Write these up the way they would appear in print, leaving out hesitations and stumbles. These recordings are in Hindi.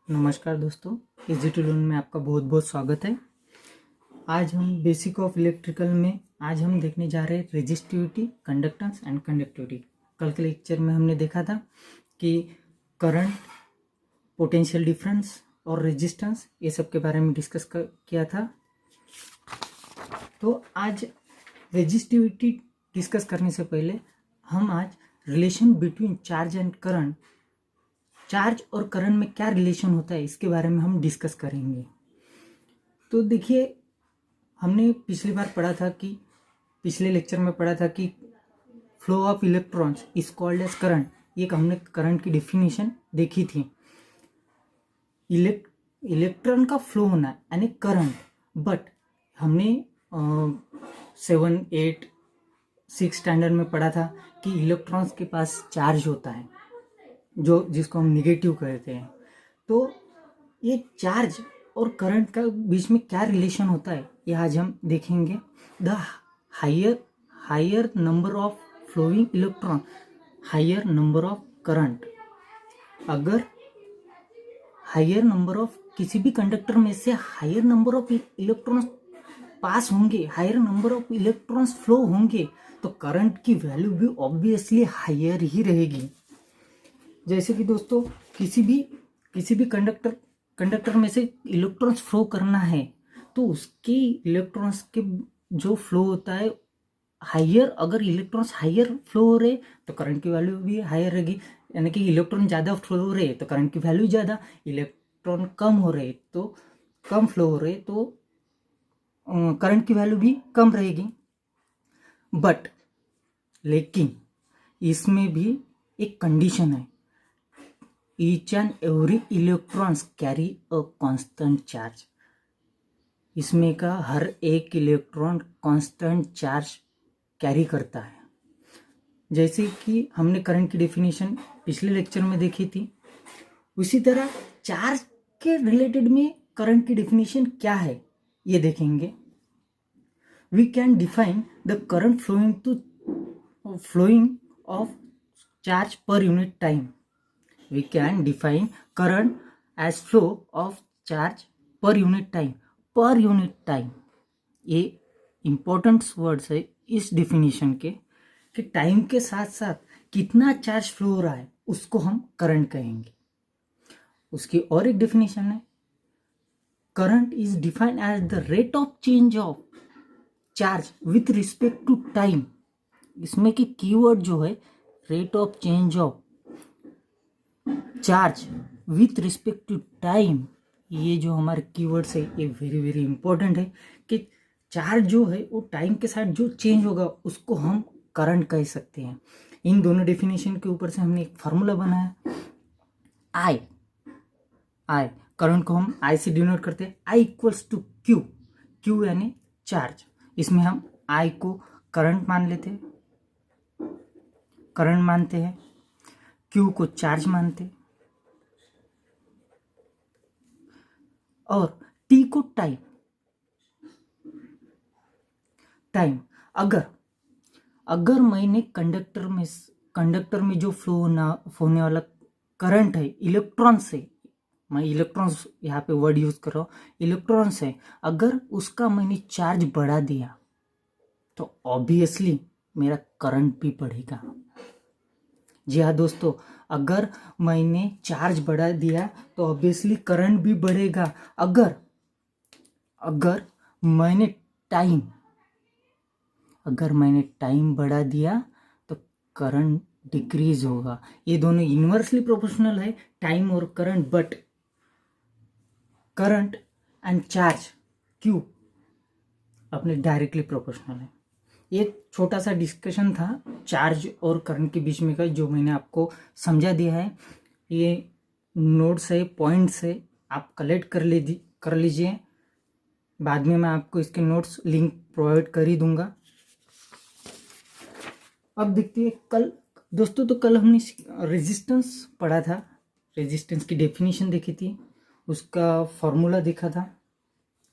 नमस्कार दोस्तों, इस डिजिटल में आपका बहुत बहुत स्वागत है। आज हम बेसिक ऑफ इलेक्ट्रिकल में आज हम देखने जा रहे हैं रेजिस्टिविटी, कंडक्टेंस एंड कंडक्टिविटी। कल के लेक्चर में हमने देखा था कि करंट, पोटेंशियल डिफरेंस और रेजिस्टेंस ये सब के बारे में डिस्कस किया था। तो आज रेजिस्टिविटी डिस्कस करने से पहले हम आज relation between charge and current, charge और करंट में क्या रिलेशन होता है इसके बारे में हम डिस्कस करेंगे। तो देखिए, हमने पिछली बार पढ़ा था कि पिछले लेक्चर में पढ़ा था कि flow of electrons is called as current. ये हमने करंट की डेफिनेशन देखी थी। इलेक्ट्रॉन का फ्लो होना यानी करंट। बट हमने 7, 8, 6 स्टैंडर्ड में पढ़ा था कि इलेक्ट्रॉन्स के पास चार्ज होता है जिसको हम निगेटिव कहते हैं। तो ये चार्ज और करंट का बीच में क्या रिलेशन होता है ये आज हम देखेंगे। The higher number of flowing electron, higher number of current. अगर हायर नंबर ऑफ किसी भी कंडक्टर में से higher number of electrons pass होंगे, higher number of electrons flow होंगे, तो करंट की वैल्यू भी ऑब्वियसली हायर ही रहेगी। जैसे कि दोस्तों, किसी भी कंडक्टर में से इलेक्ट्रॉन्स फ्लो करना है तो उसके इलेक्ट्रॉन्स के जो फ्लो होता है हायर, अगर इलेक्ट्रॉन्स हायर फ्लो हो रहे तो करंट की वैल्यू भी हायर रहेगी। यानी कि इलेक्ट्रॉन ज़्यादा फ्लो हो रहे तो करंट की वैल्यू ज़्यादा, इलेक्ट्रॉन कम हो रहे तो कम फ्लो हो रहे तो करंट की वैल्यू भी कम रहेगी। बट लेकिन इसमें भी एक कंडीशन है, each and every electrons carry a constant charge। इसमें का हर एक इलेक्ट्रॉन कांस्टेंट चार्ज कैरी करता है। जैसे कि हमने करंट की डेफिनेशन पिछले लेक्चर में देखी थी, उसी तरह चार्ज के रिलेटेड में करंट की डेफिनेशन क्या है ये देखेंगे। We can define the current flowing of charge per unit time. We can define current as flow of charge per unit time। per unit time ये important words है इस definition के, कि टाइम के साथ साथ कितना चार्ज फ्लो हो रहा है उसको हम करंट कहेंगे। उसकी और एक definition है, current is defined as the rate of change of charge with respect to time. इसमें की कीवर्ड जो है rate of change of charge with respect to time, ये जो हमारे कीवर्ड्स है ये वेरी वेरी इंपॉर्टेंट है कि चार्ज जो है वो टाइम के साथ जो चेंज होगा उसको हम करंट कह सकते हैं। इन दोनों डेफिनेशन के ऊपर से हमने एक फार्मूला बनाया, आई करंट को हम आई से डिनोट करते हैं, आई इक्वल्स टू क्यू यानी चार्ज। इसमें हम आई को करंट मानते हैं, क्यू को चार्ज मानते और टी को टाइम। अगर मैंने कंडक्टर में जो फ्लो होने वाला करंट है इलेक्ट्रॉन से, मैं इलेक्ट्रॉन्स यहाँ पे वर्ड यूज कर रहा हूँ, इलेक्ट्रॉन से अगर उसका मैंने चार्ज बढ़ा दिया तो ऑब्वियसली मेरा करंट भी बढ़ेगा। जी हाँ दोस्तों, अगर मैंने चार्ज बढ़ा दिया तो ऑब्वियसली करंट भी बढ़ेगा। अगर मैंने टाइम बढ़ा दिया तो करंट डिक्रीज होगा। ये दोनों इन्वर्सली प्रोपोर्शनल है, टाइम और current. But current and charge Q अपने डायरेक्टली प्रोपोर्शनल है। ये छोटा सा डिस्कशन था चार्ज और करंट के बीच में का, जो मैंने आपको समझा दिया है। ये नोट्स है, पॉइंट्स है, आप कलेक्ट कर लीजिए। बाद में मैं आपको इसके नोट्स लिंक प्रोवाइड कर ही दूंगा। अब देखते हैं कल दोस्तों, तो कल हमने रेजिस्टेंस पढ़ा था, रेजिस्टेंस की डेफिनेशन देखी थी, उसका फॉर्मूला देखा था।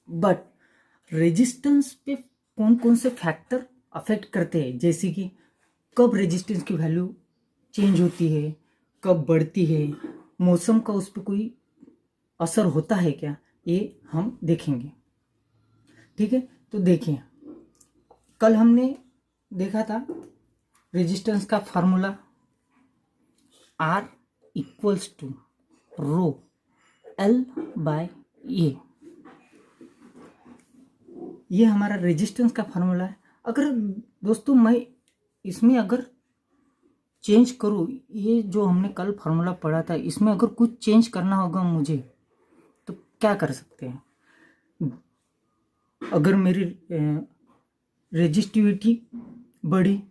बट रेजिस्टेंस पे कौन कौन से फैक्टर अफेक्ट करते हैं, जैसे कि कब रेजिस्टेंस की वैल्यू चेंज होती है, कब बढ़ती है, मौसम का उस पर कोई असर होता है क्या, ये हम देखेंगे। ठीक है, तो देखिए, कल हमने देखा था रेजिस्टेंस का formula R equals to rho L by A. ये हमारा रेजिस्टेंस का फार्मूला है। अगर दोस्तों मैं इसमें अगर चेंज करूँ, ये जो हमने कल फार्मूला पढ़ा था, इसमें अगर कुछ चेंज करना होगा मुझे, तो क्या कर सकते हैं? अगर मेरी रेजिस्टिविटी बढ़ी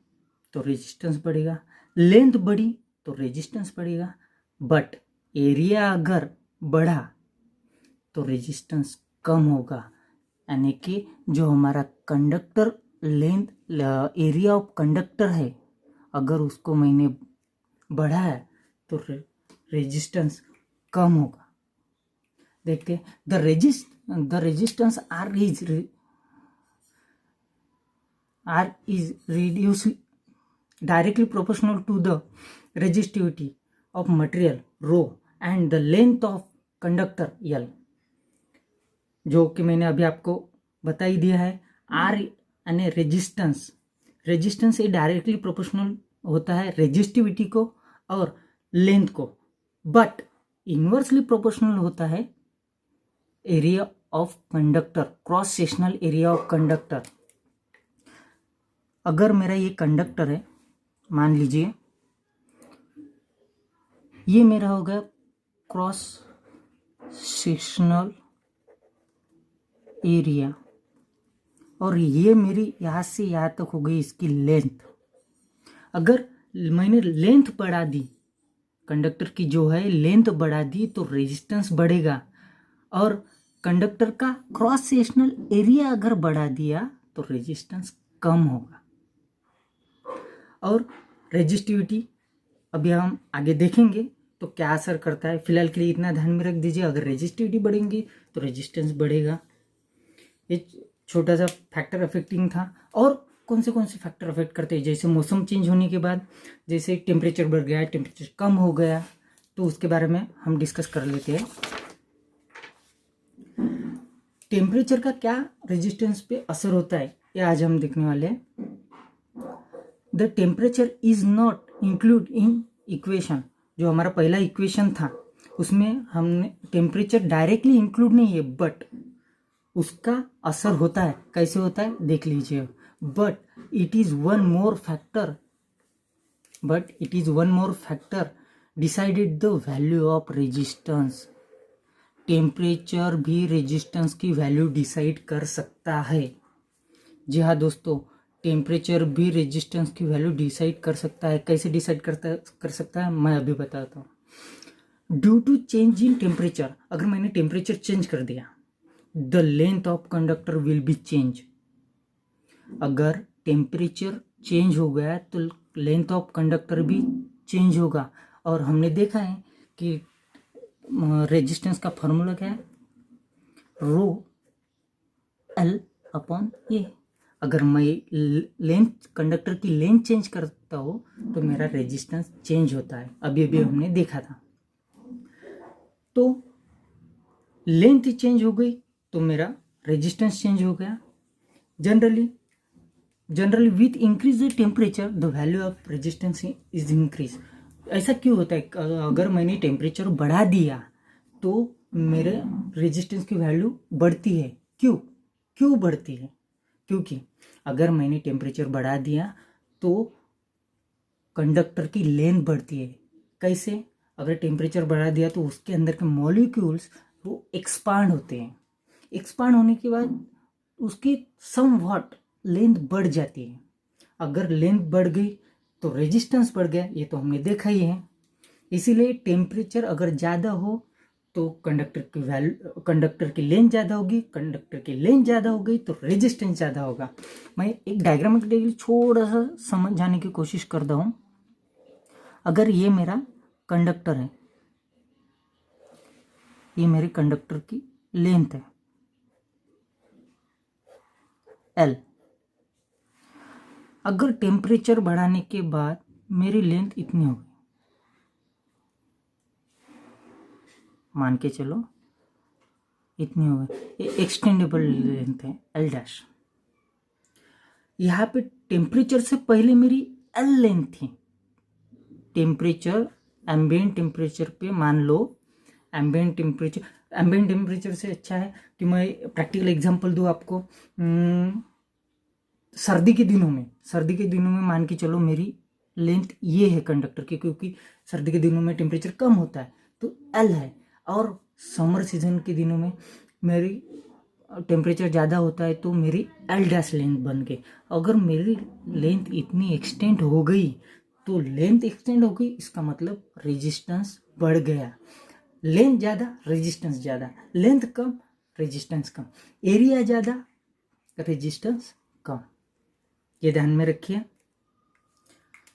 तो रेजिस्टेंस बढ़ेगा, लेंथ बढ़ी तो रेजिस्टेंस बढ़ेगा, बट एरिया अगर बढ़ा तो रेजिस्टेंस कम होगा। यानी कि जो हमारा conductor length, area of conductor है, अगर उसको मैंने बढ़ाया तो रेजिस्टेंस कम होगा। देखते, the resistance R is reduced directly proportional to the resistivity of material rho and the length of conductor L, जो कि मैंने अभी आपको बता ही दिया है। आर यानी रेजिस्टेंस ये डायरेक्टली प्रोपोर्शनल होता है रेजिस्टिविटी को और लेंथ को, बट इनवर्सली प्रोपोर्शनल होता है area of conductor, cross sectional area of conductor. अगर मेरा ये कंडक्टर है, मान लीजिए ये मेरा हो गया क्रॉस सेक्शनल एरिया, और ये मेरी यहाँ से यहाँ तक हो गई इसकी लेंथ। अगर मैंने लेंथ बढ़ा दी, कंडक्टर की जो है लेंथ बढ़ा दी, तो रेजिस्टेंस बढ़ेगा, और कंडक्टर का क्रॉस सेक्शनल एरिया अगर बढ़ा दिया तो रेजिस्टेंस कम होगा। और रेजिस्टिविटी अभी हम आगे देखेंगे तो क्या असर करता है। फिलहाल के लिए इतना ध्यान में रख दीजिए, अगर रेजिस्टिविटी बढ़ेंगी तो रेजिस्टेंस बढ़ेगा। ये छोटा सा फैक्टर अफेक्टिंग था। और कौन से फैक्टर अफेक्ट करते हैं, जैसे मौसम चेंज होने के बाद, जैसे टेम्परेचर बढ़ गया, टेम्परेचर कम हो गया, तो उसके बारे में हम डिस्कस कर लेते हैं। टेम्परेचर का क्या रेजिस्टेंस पे असर होता है, ये आज हम देखने वाले हैं। The temperature is not include in equation, जो हमारा पहला इक्वेशन था उसमें हमने टेम्परेचर डायरेक्टली इंक्लूड नहीं है, बट उसका असर होता है। कैसे होता है देख लीजिए। But it is one more factor decided the value of resistance. Temperature भी रेजिस्टेंस की वैल्यू डिसाइड कर सकता है। जी हाँ दोस्तों, टेम्परेचर भी रेजिस्टेंस की वैल्यू डिसाइड कर सकता है। कैसे डिसाइड कर सकता है मैं अभी बताता हूँ। Due to change in temperature, अगर मैंने टेम्परेचर चेंज कर दिया, the length of conductor will be change. अगर टेम्परेचर चेंज हो गया तो लेंथ ऑफ कंडक्टर भी चेंज होगा। और हमने देखा है कि रेजिस्टेंस का फॉर्मूला क्या है, रो L अपॉन ए। अगर मैं लेंथ, कंडक्टर की लेंथ चेंज करता हूँ तो मेरा रेजिस्टेंस चेंज होता है। अभी हमने देखा था। तो लेंथ चेंज हो गई तो मेरा रेजिस्टेंस चेंज हो गया। Generally with increase the temperature the value of resistance is increase. ऐसा क्यों होता है? अगर मैंने टेम्परेचर बढ़ा दिया तो मेरे रेजिस्टेंस की वैल्यू बढ़ती है। क्यों बढ़ती है? क्योंकि अगर मैंने टेम्परेचर बढ़ा दिया तो कंडक्टर की लेंथ बढ़ती है। कैसे? अगर टेम्परेचर बढ़ा दिया तो उसके अंदर के मॉलिक्यूल्स वो एक्सपांड होते हैं। एक्सपांड होने के बाद उसकी समव्हाट लेंथ बढ़ जाती है। अगर लेंथ बढ़ गई तो रेजिस्टेंस बढ़ गया, ये तो हमने देखा ही है। इसीलिए टेम्परेचर अगर ज़्यादा हो तो कंडक्टर की लेंथ ज़्यादा होगी, कंडक्टर की लेंथ ज़्यादा हो गई तो रेजिस्टेंस ज़्यादा होगा। मैं एक डायग्रामेटिकली छोटा सा समझाने की कोशिश करता हूँ। अगर ये मेरा कंडक्टर है, ये मेरे कंडक्टर की लेंथ है L। अगर टेम्परेचर बढ़ाने के बाद मेरी लेंथ इतनी हो गई, मान के चलो इतनी हो गई, ये एक्सटेंडेबल लेंथ है एल डैश। यहाँ पे टेम्परेचर से पहले मेरी एल लेंथ थी। टेम्परेचर एम्बिएंट टेम्परेचर पे मान लो, एम्बिएंट टेम्परेचर से अच्छा है कि मैं प्रैक्टिकल एग्जांपल दूँ आपको। सर्दी के दिनों में मान के चलो मेरी लेंथ ये है कंडक्टर की, क्योंकि सर्दी के दिनों में टेम्परेचर कम होता है तो एल है, और समर सीजन के दिनों में मेरी टेम्परेचर ज़्यादा होता है तो मेरी एल डैश लेंथ बन गई। अगर मेरी लेंथ इतनी एक्सटेंड हो गई तो लेंथ एक्सटेंड हो गई, इसका मतलब रेजिस्टेंस बढ़ गया। लेंथ ज़्यादा रेजिस्टेंस ज़्यादा, लेंथ कम रेजिस्टेंस कम, एरिया ज़्यादा रेजिस्टेंस कम, ये ध्यान में रखिए।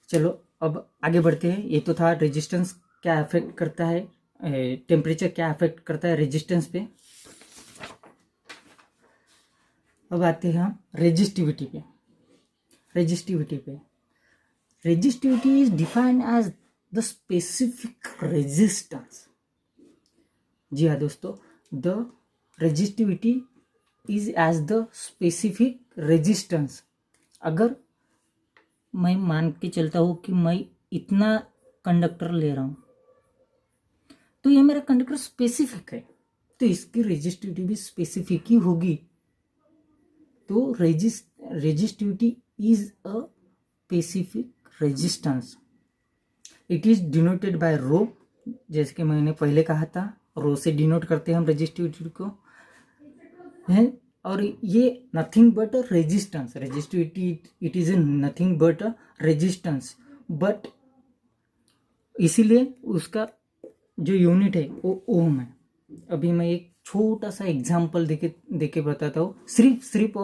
चलो अब आगे बढ़ते हैं। ये तो था रेजिस्टेंस क्या अफेक्ट करता है, टेम्परेचर क्या अफेक्ट करता है रेजिस्टेंस पे। अब आते हैं हम रेजिस्टिविटी पे। Resistivity is defined as the specific resistance. जी हाँ दोस्तों, the resistivity is as the specific resistance. अगर मैं मान के चलता हूँ कि मैं इतना कंडक्टर ले रहा हूँ तो ये मेरा कंडक्टर स्पेसिफिक है, तो इसकी रेजिस्टिविटी भी स्पेसिफिक ही होगी। तो resistivity is a specific resistance. It is denoted by rho, जैसे कि मैंने पहले कहा था, रो से डिनोट करते हैं हम रेजिस्टिविटी को है। और ये nothing but a resistance, resistivity it is nothing but a resistance, but इसीलिए उसका जो यूनिट है वो ओम है। अभी मैं एक छोटा सा एग्जाम्पल देके बताता हूँ, सिर्फ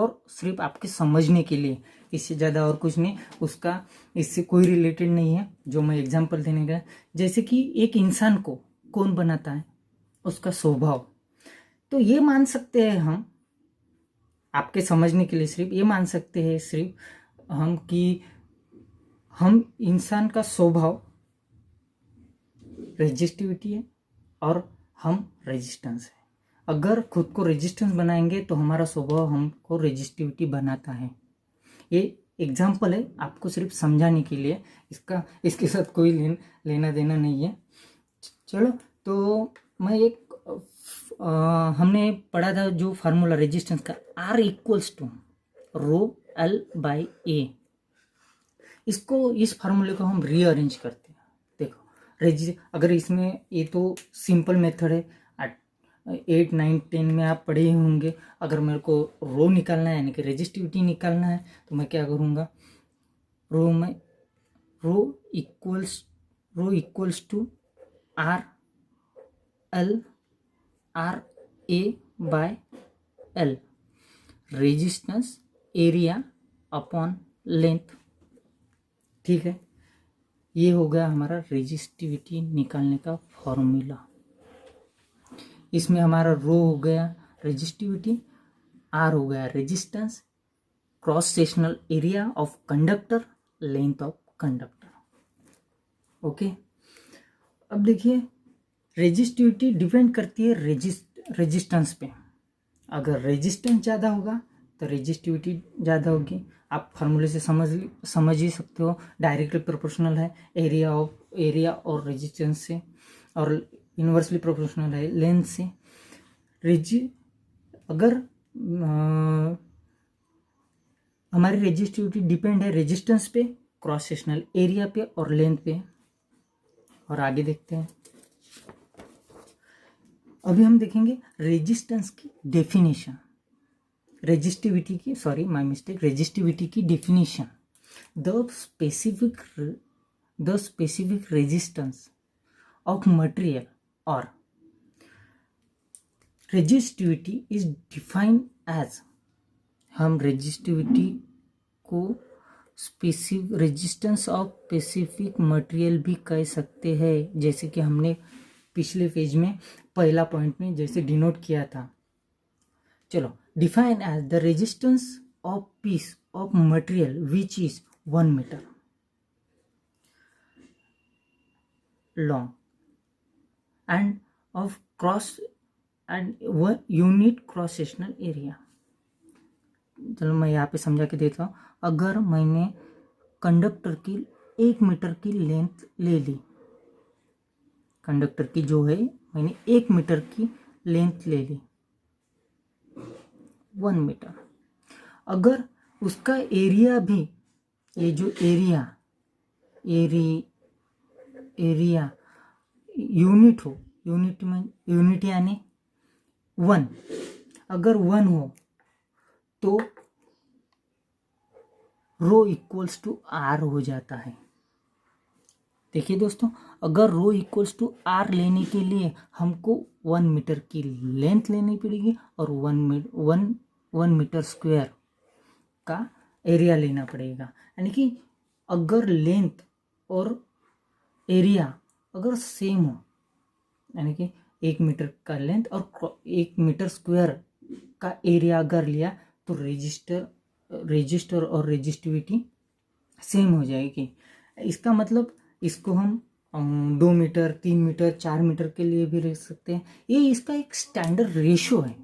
आपके समझने के लिए, इससे ज़्यादा और कुछ नहीं, उसका इससे कोई रिलेटेड नहीं है जो मैं एग्जाम्पल देने का। जैसे कि एक इंसान को कौन बनाता है, उसका स्वभाव। तो ये मान सकते हैं हम, आपके समझने के लिए सिर्फ ये मान सकते हैं सिर्फ हम कि हम इंसान का स्वभाव रेजिस्टिविटी है और हम रेजिस्टेंस है। अगर खुद को रेजिस्टेंस बनाएंगे तो हमारा स्वभाव हमको रेजिस्टिविटी बनाता है। ये एग्जाम्पल है आपको सिर्फ समझाने के लिए, इसके साथ कोई लेना देना नहीं है। चलो तो मैं एक हमने पढ़ा था जो फार्मूला रेजिस्टेंस का, R equals to rho L by A. इसको, इस फार्मूले को हम रीअरेंज करते हैं। देखो अगर इसमें, ये तो सिंपल मेथड है, 8, 9, 10 में आप पढ़े ही होंगे। अगर मेरे को रो निकालना है यानी कि रेजिस्टिविटी निकालना है तो मैं क्या करूँगा, rho equals to R A by L, resistance area upon length. ठीक है, ये हो गया हमारा रेजिस्टिविटी निकालने का फॉर्मूला। इसमें हमारा रो हो गया रेजिस्टिविटी, R हो गया resistance, cross sectional area of conductor, length of conductor. Okay, अब देखिए रेजिस्टिविटी डिपेंड करती है रेजिस्टेंस पे। अगर रेजिस्टेंस ज़्यादा होगा तो रेजिस्टिविटी ज़्यादा होगी। आप फार्मूले से समझ ही सकते हो, डायरेक्टली प्रोपोर्शनल है एरिया और रेजिस्टेंस से, और इन्वर्सली प्रोपोर्शनल है लेंथ से। अगर हमारी रेजिस्टिविटी डिपेंड है रेजिस्टेंस पे, क्रॉस सेक्शनल एरिया पे और लेंथ पे। और आगे देखते हैं, अभी हम देखेंगे रेजिस्टेंस की डेफिनेशन, रेजिस्टिविटी की definition. The specific resistance of material और रेजिस्टिविटी इज डिफाइंड एज, हम रेजिस्टिविटी को रेजिस्टेंस ऑफ स्पेसिफिक मटेरियल भी कह सकते हैं, जैसे कि हमने पिछले पेज में पहला पॉइंट में जैसे डिनोट किया था। चलो, define as the resistance of piece of material which is 1 metre long and of cross and one unit cross sectional area. चलो मैं यहाँ पे समझा के देता हूँ। अगर मैंने कंडक्टर की 1 मीटर की लेंथ ले ली, कंडक्टर की जो है मैंने 1 मीटर की लेंथ ले ली, 1 मीटर, अगर उसका एरिया भी, ये जो एरिया यूनिट हो, यूनिट में यूनिट यानी 1, अगर 1 हो तो रो इक्वल्स टू आर हो जाता है। देखिए दोस्तों, अगर रो इक्वल्स टू आर लेने के लिए हमको 1 मीटर की लेंथ लेनी पड़ेगी और 1 मीटर स्क्वायर का एरिया लेना पड़ेगा। यानी कि अगर लेंथ और एरिया अगर सेम हो, यानी कि 1 मीटर का लेंथ और 1 मीटर स्क्वायर का एरिया अगर लिया तो रेजिस्टर और रेजिस्टिविटी सेम हो जाएगी। इसका मतलब इसको हम 2 मीटर, 3 मीटर, 4 मीटर के लिए भी रख सकते हैं। ये इसका एक स्टैंडर्ड रेशियो है।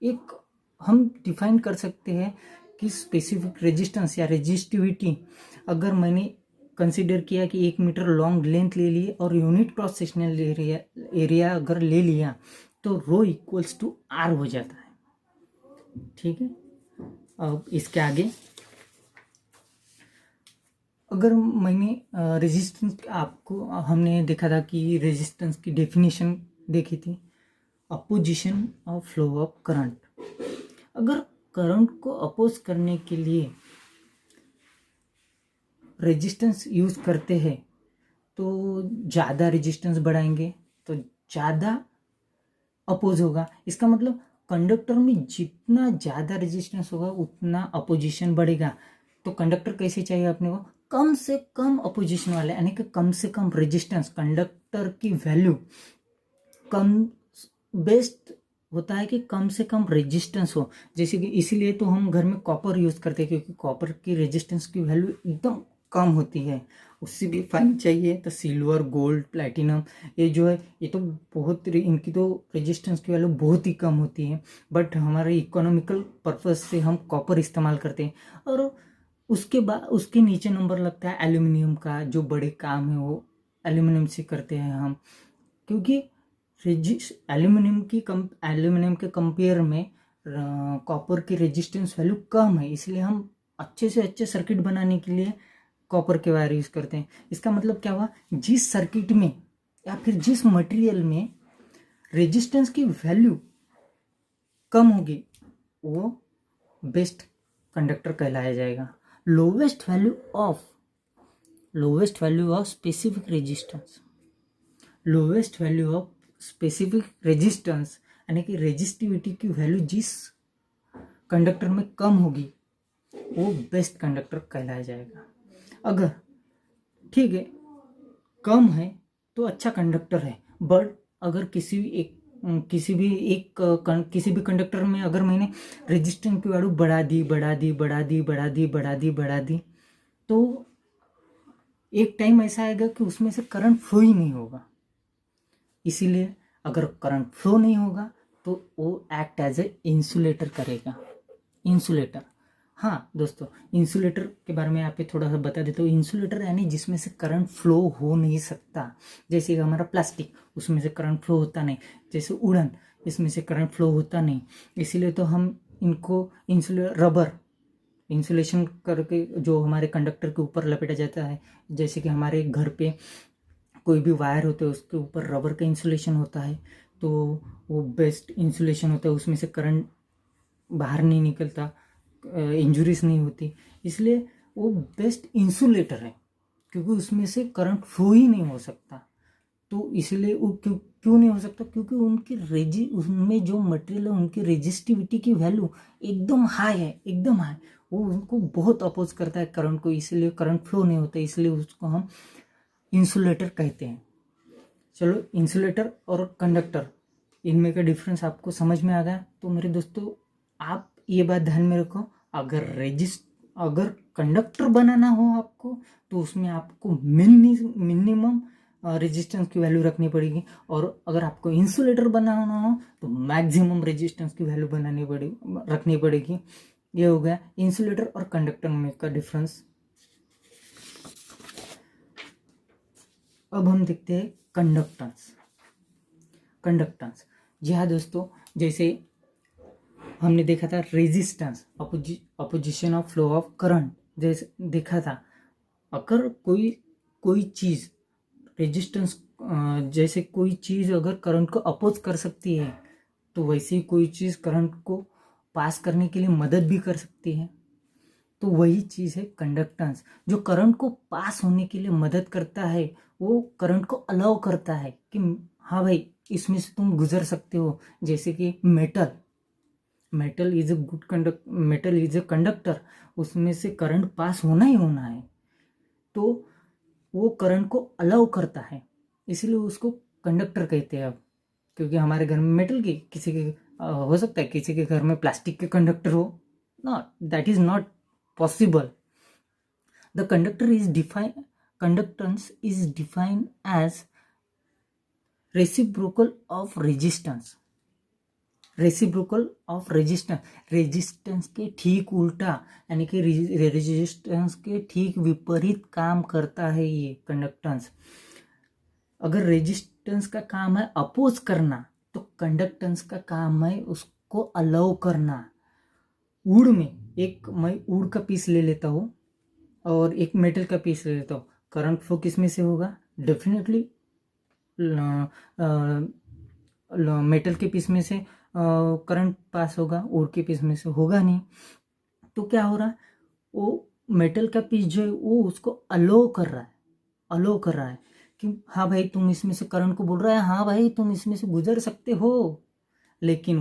एक हम डिफाइन कर सकते हैं कि स्पेसिफिक रेजिस्टेंस या रेजिस्टिविटी अगर मैंने कंसीडर किया कि 1 मीटर लॉन्ग लेंथ ले ली और यूनिट क्रॉस सेक्शनल एरिया अगर ले लिया तो रो इक्वल्स टू आर हो जाता है। ठीक है, अब इसके आगे अगर मैंने रेजिस्टेंस, आपको हमने देखा था कि रेजिस्टेंस की डेफिनेशन देखी थी, opposition of flow of current. अगर करंट को अपोज करने के लिए रेजिस्टेंस यूज करते हैं तो ज़्यादा रेजिस्टेंस बढ़ाएंगे तो ज़्यादा अपोज होगा। इसका मतलब कंडक्टर में जितना ज़्यादा रेजिस्टेंस होगा उतना अपोजिशन बढ़ेगा। तो कंडक्टर कैसे चाहिए अपने को? कम से कम अपोजिशन वाले, यानी कि कम से कम रेजिस्टेंस, कंडक्टर की वैल्यू कम, बेस्ट होता है कि कम से कम रेजिस्टेंस हो। जैसे कि इसीलिए तो हम घर में कॉपर यूज़ करते हैं, क्योंकि कॉपर की रेजिस्टेंस की वैल्यू एकदम कम होती है। उससे भी फाइन चाहिए तो सिल्वर, गोल्ड, प्लैटिनम, ये जो है ये तो बहुत, इनकी तो रेजिस्टेंस की वैल्यू बहुत ही कम होती है। बट हमारे इकोनॉमिकल पर्पज से हम कॉपर इस्तेमाल करते हैं। और उसके बाद उसके नीचे नंबर लगता है एल्यूमिनियम का। जो बड़े काम है वो एल्यूमिनियम से करते हैं हम, क्योंकि एल्यूमिनियम के कंपेयर में कॉपर की रेजिस्टेंस वैल्यू कम है। इसलिए हम अच्छे से अच्छे सर्किट बनाने के लिए कॉपर के वायर यूज़ करते हैं। इसका मतलब क्या हुआ, जिस सर्किट में या फिर जिस मटेरियल में रेजिस्टेंस की वैल्यू कम होगी वो बेस्ट कंडक्टर कहलाया जाएगा। Lowest value of specific resistance, lowest value of specific resistance यानी कि रेजिस्टिविटी की वैल्यू जिस कंडक्टर में कम होगी वो बेस्ट कंडक्टर कहलाया जाएगा। अगर ठीक है कम है तो अच्छा कंडक्टर है, बट अगर किसी भी कंडक्टर में अगर मैंने रेजिस्टेंस की वैल्यू बढ़ा दी तो एक टाइम ऐसा आएगा कि उसमें से करंट फ्लो ही नहीं होगा। इसीलिए अगर करंट फ्लो नहीं होगा तो वो एक्ट एज ए इंसुलेटर करेगा। इंसुलेटर, हाँ दोस्तों, इंसुलेटर के बारे में यहाँ पे थोड़ा सा बता देता हूँ। इंसुलेटर यानी जिसमें से करंट फ्लो हो नहीं सकता। जैसे हमारा प्लास्टिक, उसमें से करंट फ्लो होता नहीं। जैसे उड़न, इसमें से करंट फ्लो होता नहीं। इसीलिए तो हम इनको रबर इंसुलेशन करके जो हमारे कंडक्टर के ऊपर लपेटा जाता है। जैसे कि हमारे घर पे कोई भी वायर होते हैं उसके ऊपर रबर का इंसुलेशन होता है, तो वो बेस्ट इंसुलेशन होता है। उसमें से करंट बाहर नहीं निकलता, इंजुरीज नहीं होती, इसलिए वो बेस्ट इंसुलेटर है, क्योंकि उसमें से करंट फ्लो ही नहीं हो सकता। तो इसलिए वो क्यों नहीं हो सकता? क्योंकि उनमें जो मटेरियल है उनकी रेजिस्टिविटी की वैल्यू एकदम हाई है, एकदम हाई। वो उनको बहुत अपोज करता है करंट को, इसलिए करंट फ्लो नहीं होता, इसलिए उसको हम इंसुलेटर कहते हैं। चलो, इंसुलेटर और कंडक्टर, इनमें का डिफरेंस आपको समझ में आ गया। तो मेरे दोस्तों, आप ये बात ध्यान में रखो, अगर कंडक्टर बनाना हो आपको तो उसमें आपको मिनिमम रेजिस्टेंस की वैल्यू रखनी पड़ेगी, और अगर आपको इंसुलेटर बनाना हो तो मैक्सिमम रेजिस्टेंस की वैल्यू रखनी पड़ेगी। ये हो गया इंसुलेटर और कंडक्टर में का डिफरेंस। अब हम देखते हैं कंडक्टेंस। जी हाँ दोस्तों, जैसे हमने देखा था resistance, opposition of flow of current, जैसे देखा था अगर कोई चीज़ रेजिस्टेंस, जैसे कोई चीज़ अगर करंट को अपोज कर सकती है तो वैसे ही कोई चीज़ करंट को पास करने के लिए मदद भी कर सकती है। तो वही चीज़ है कंडक्टेंस, जो करंट को पास होने के लिए मदद करता है, वो करंट को अलाउ करता है कि हाँ भाई इसमें से तुम गुजर सकते हो। जैसे कि मेटल इज अ कंडक्टर, उसमें से करंट पास होना ही होना है, तो वो करंट को अलाउ करता है, इसलिए उसको कंडक्टर कहते हैं। अब क्योंकि हमारे घर में मेटल की, किसी के हो सकता है किसी के घर में प्लास्टिक के कंडक्टर हो, not, that is not possible. The conductance is defined as reciprocal of resistance. Resistance के ठीक उल्टा, यानी कि रेजिस्टेंस के ठीक विपरीत काम करता है ये कंडक्टेंस। अगर रेजिस्टेंस का काम है अपोज करना, तो कंडक्टेंस का काम है उसको अलाउ करना। मैं वुड का पीस ले लेता हूँ और एक मेटल का पीस ले लेता हूँ, करंट फ्लो किस में से होगा? डेफिनेटली मेटल के पीस में से करंट पास होगा, वुड के पीस में से होगा नहीं। तो क्या हो रहा है, वो मेटल का पीस जो है वो उसको अलो कर रहा है कि हाँ भाई तुम इसमें से करंट को बोल रहा है, हाँ भाई तुम इसमें से गुजर सकते हो। लेकिन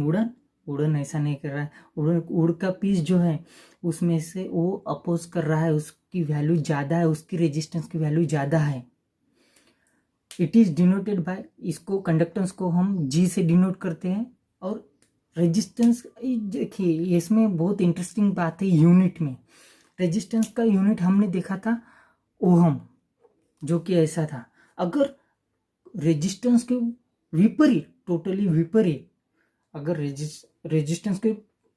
वुडन ऐसा नहीं कर रहा है। वुड का पीस जो है उसमें से वो अपोज कर रहा है, उसकी वैल्यू ज़्यादा है, उसकी रेजिस्टेंस की वैल्यू ज़्यादा है। इट इज़ डिनोटेड बाय, इसको कंडक्टेंस को हम जी से डिनोट करते हैं। और रेजिस्टेंस, देखिए इसमें बहुत इंटरेस्टिंग बात है, यूनिट में रेजिस्टेंस का यूनिट हमने देखा था ओहम, जो कि ऐसा था। अगर रेजिस्टेंस के विपरीत, टोटली विपरीत, अगर रेजिस्टेंस के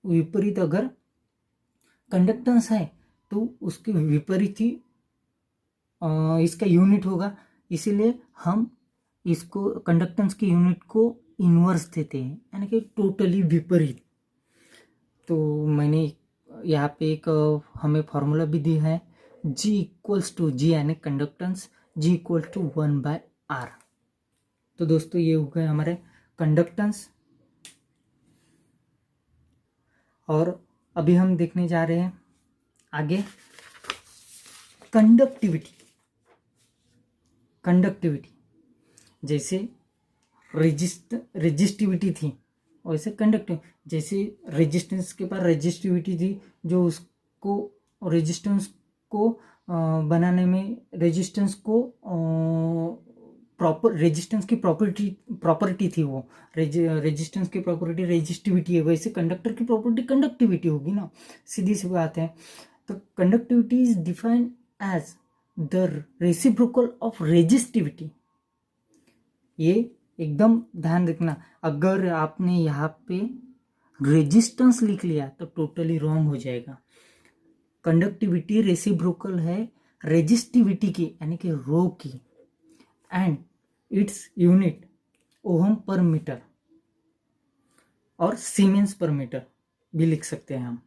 विपरीत अगर कंडक्टेंस है तो उसके विपरीत ही इसका यूनिट होगा। इसीलिए हम इसको कंडक्टेंस की यूनिट को इन्वर्स देते हैं, यानी कि टोटली विपरीत। तो मैंने यहाँ पे एक हमें फॉर्मूला भी दिया है, G इक्वल्स टू जी, यानी conductance G equal to 1/R। तो दोस्तों ये हो गए हमारे कंडक्टेंस। और अभी हम देखने जा रहे हैं आगे कंडक्टिविटी। जैसे रेजिस्टिविटी थी वैसे जैसे रेजिस्टेंस के पास रेजिस्टिविटी थी, जो उसको रेजिस्टेंस को बनाने में रेजिस्टेंस की प्रॉपर्टी थी वो। रेजिस्टेंस की प्रॉपर्टी रेजिस्टिविटी है, वैसे कंडक्टर की प्रॉपर्टी कंडक्टिविटी होगी ना, सीधी सी बात है। तो conductivity is defined as the reciprocal of resistivity. ये एकदम ध्यान रखना, अगर आपने यहाँ पे रेजिस्टेंस लिख लिया तो टोटली रॉन्ग हो जाएगा। कंडक्टिविटी रेसिप्रोकल है रेजिस्टिविटी की, यानी कि रो की, and its unit ohm per metre और सीमेंस पर मीटर भी लिख सकते हैं हम।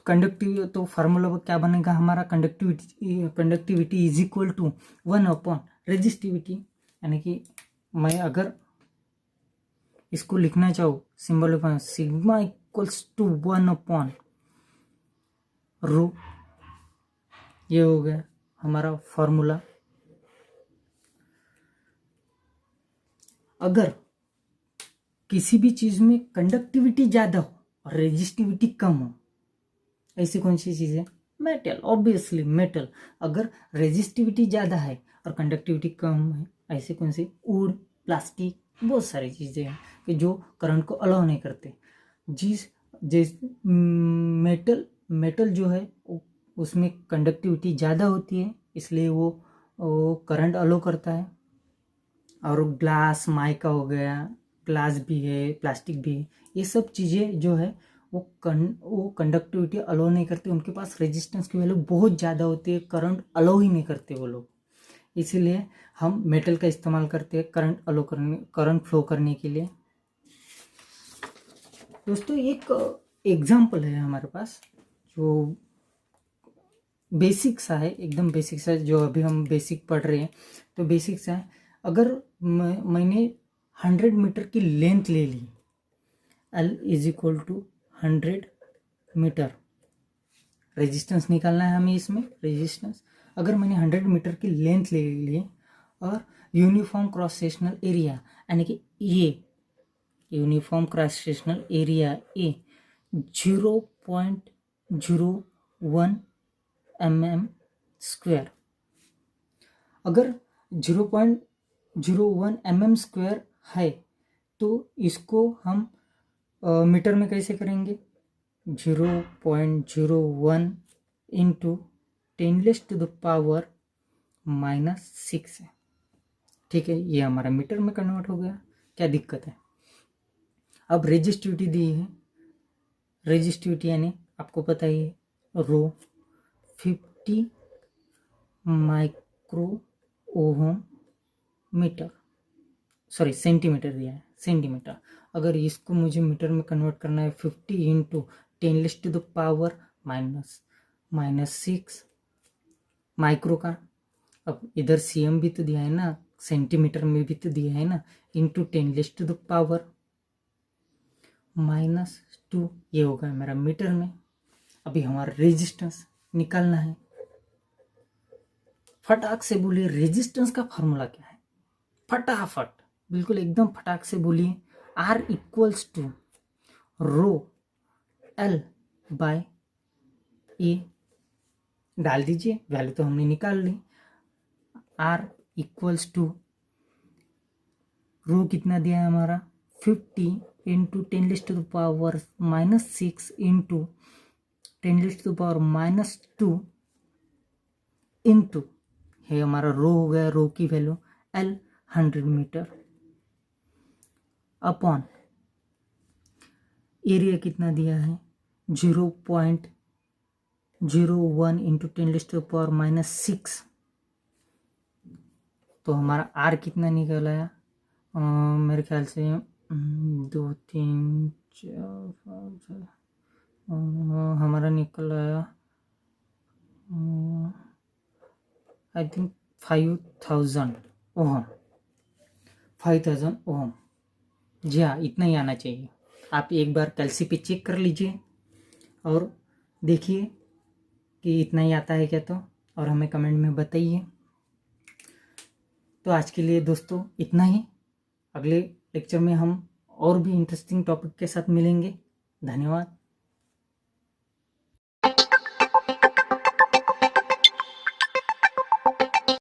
तो फार्मूला क्या बनेगा हमारा, conductivity is equal to 1 resistivity, यानी कि मैं अगर इसको लिखना चाहूँ symbol sigma equals to 1 rho, ये हो गया हमारा फॉर्मूला। अगर किसी भी चीज में कंडक्टिविटी ज्यादा हो और रेजिस्टिविटी कम हो, ऐसी कौन सी चीज है? Metal, obviously metal. अगर रेजिस्टिविटी ज्यादा है और कंडक्टिविटी कम है, ऐसे कौन सी? वुड, प्लास्टिक, बहुत सारी चीजें हैं कि जो करंट को अलाउ नहीं करते। मेटल जो है उसमें कंडक्टिविटी ज़्यादा होती है, इसलिए वो वो करंट अलो करता है। और ग्लास माइका हो गया, ग्लास भी है, प्लास्टिक भी है, ये सब चीज़ें जो है वो कंडक्टिविटी अलो नहीं करते, उनके पास रेजिस्टेंस की वैल्यू बहुत ज़्यादा होती है, करंट अलो ही नहीं करते वो लोग। इसीलिए हम मेटल का इस्तेमाल करते हैं करंट फ्लो करने के लिए। दोस्तों एक एग्जाम्पल है हमारे पास जो बेसिक सा है, एकदम बेसिक सा, जो अभी हम बेसिक पढ़ रहे हैं तो बेसिक सा है। अगर मैंने 100 मीटर की लेंथ ले ली, L = 100 मीटर, रेजिस्टेंस निकालना है हमें इसमें, रेजिस्टेंस। अगर मैंने 100 मीटर की लेंथ ले ली और यूनिफॉर्म क्रॉस सेक्शनल एरिया यानी कि ये uniform cross sectional area A 0.01 mm², अगर 0.01 mm² है तो इसको हम मीटर में कैसे करेंगे? 0.01 इंटू 10⁻⁻⁶ है। ठीक है, ये हमारा मीटर में कन्वर्ट हो गया, क्या दिक्कत है? अब रेजिस्टिविटी दी है, रेजिस्टिविटी यानी आपको पता ही है, rho 50 micro ohm metre, sorry centimetre दिया है, सेंटीमीटर। अगर इसको मुझे मीटर में कन्वर्ट करना है 50 इंटू 10⁻⁻⁶ माइक्रो का। अब इधर cm भी तो दिया है ना, सेंटीमीटर में भी तो दिया है ना, इंटू 10⁻⁻², ये होगा मेरा मीटर में। अभी हमारा रेजिस्टेंस निकालना है। फटाक से बोलिए रेजिस्टेंस का फॉर्मूला क्या है? फटाफट, बिल्कुल एकदम फटाक से बोलिए। R = ρL/A डाल दीजिए, वैल्यू तो हमने निकाल ली। R = रो कितना दिया है हमारा 50 इंटू 10⁻⁻⁶ इंटू 10⁻⁻² इंटू है हमारा रो हो गया, रो की value L 100 metre, upon area कितना दिया है 0.01 इंटू 10⁻⁻⁶। तो हमारा R कितना निकल आया? मेरे ख्याल से 2 3 4 5 हमारा निकल आया आई थिंक 5000 ओहम। 5000 ओहम, जी हाँ, इतना ही आना चाहिए। आप एक बार कैलसी पे चेक कर लीजिए और देखिए कि इतना ही आता है क्या, तो और हमें कमेंट में बताइए। तो आज के लिए दोस्तों इतना ही। अगले लेक्चर में हम और भी इंटरेस्टिंग टॉपिक के साथ मिलेंगे। धन्यवाद।